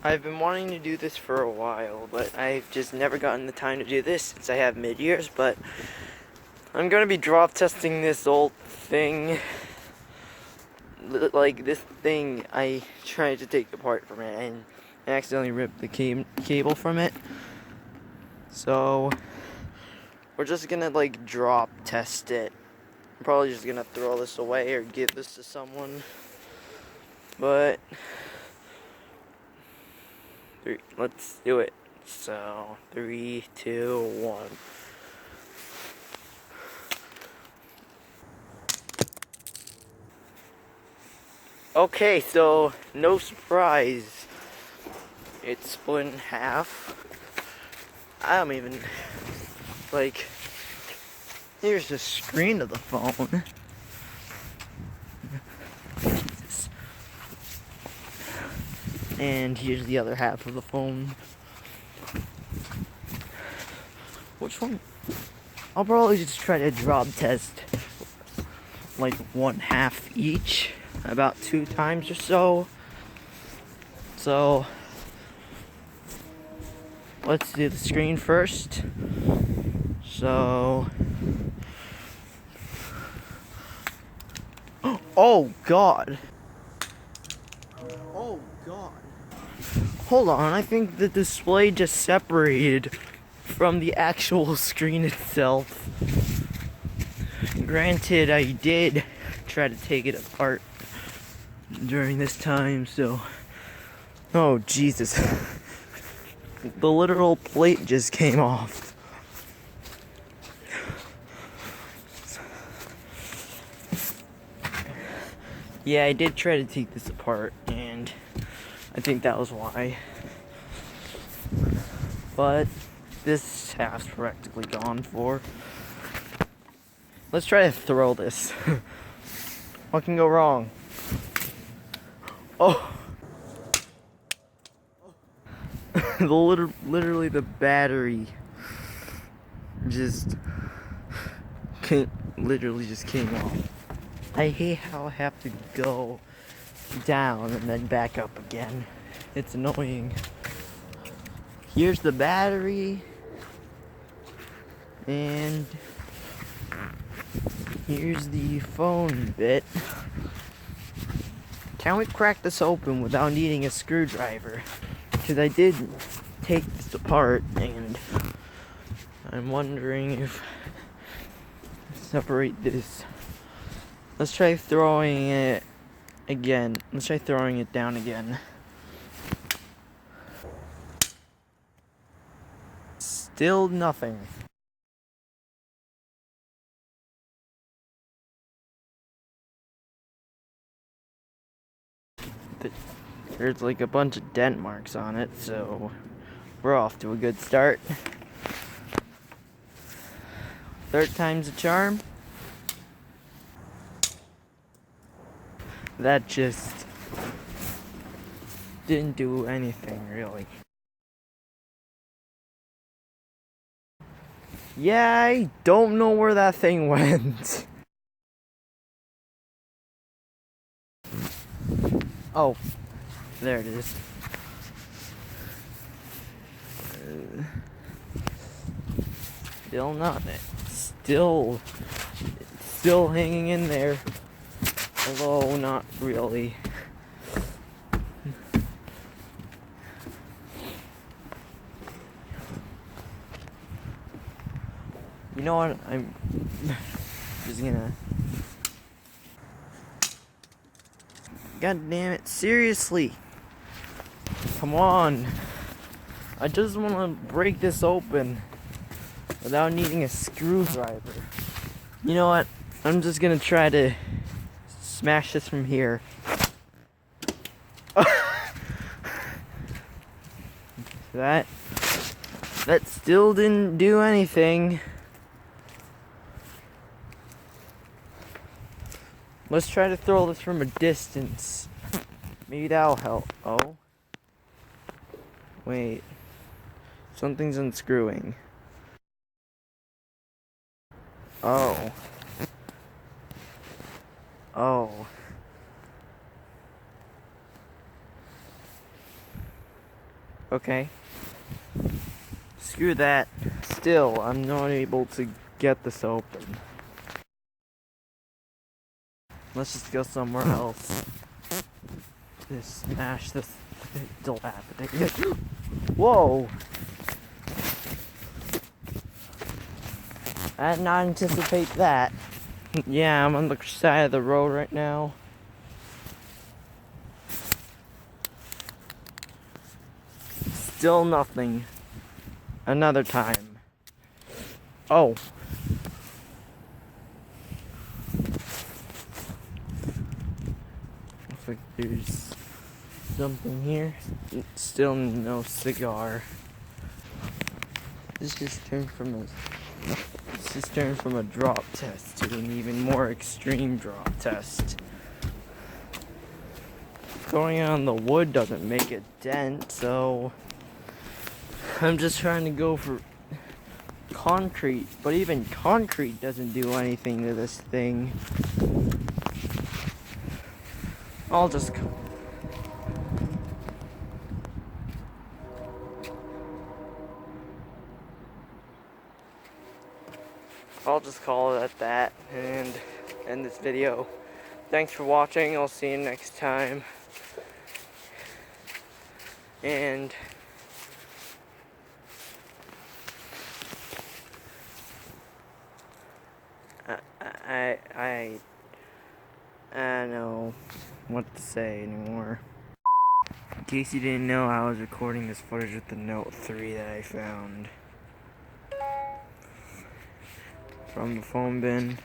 I've been wanting to do this for a while, but I've just never gotten the time to do this since I have mid-years, but I'm going to be drop testing this old thing. Like, this thing, I tried to take apart from it and accidentally ripped the cable from it. So, we're just going to, like, drop test it. I'm probably just going to throw this away or give this to someone. But let's do it. So, 3, 2, 1. Okay, so no surprise. It's split in half. I don't even like. Here's the screen of the phone. And here's the other half of the phone. Which one? I'll probably just try to drop test like one half each, about 2 times or so. So let's do the screen first. So, oh God. Oh God. Hold on, I think the display just separated from the actual screen itself. Granted, I did try to take it apart during this time, so... Oh, Jesus. The literal plate just came off. Yeah, I did try to take this apart, and I think that was why. But this half's practically gone for. Let's try to throw this. What can go wrong? Oh! Literally the battery just came off. I hate how I have to go down and then back up again. It's annoying. Here's the battery. And here's the phone bit. Can we crack this open without needing a screwdriver? Because I did take this apart and I'm wondering if separate this. Let's try throwing it again. Let's try throwing it down again. Still nothing. There's like a bunch of dent marks on it, so we're off to a good start. Third time's a charm. That just didn't do anything, really. Yeah, I don't know where that thing went. Oh, there it is. Still nothing. Still hanging in there. Although not really. You know what? I'm just gonna. God damn it! Seriously. Come on. I just want to break this open without needing a screwdriver. You know what? I'm just gonna try to smash this from here. That still didn't do anything. Let's try to throw this from a distance. Maybe that'll help. Oh. Wait. Something's unscrewing. Oh. Oh. Okay. Screw that. Still, I'm not able to get this open. Let's just go somewhere else. Just smash this dilapidated. Whoa! I did not anticipate that. Yeah, I'm on the side of the road right now. Still nothing. Another time. Oh. Looks like there's something here. Still no cigar. This just turned from a drop test to an even more extreme drop test. Going on the wood doesn't make a dent, so I'm just trying to go for concrete, but even concrete doesn't do anything to this thing. I'll just call it at that and end this video. Thanks for watching. I'll see you next time. And I don't know what to say anymore. In case you didn't know, I was recording this footage with the Note 3 that I found from the phone bin.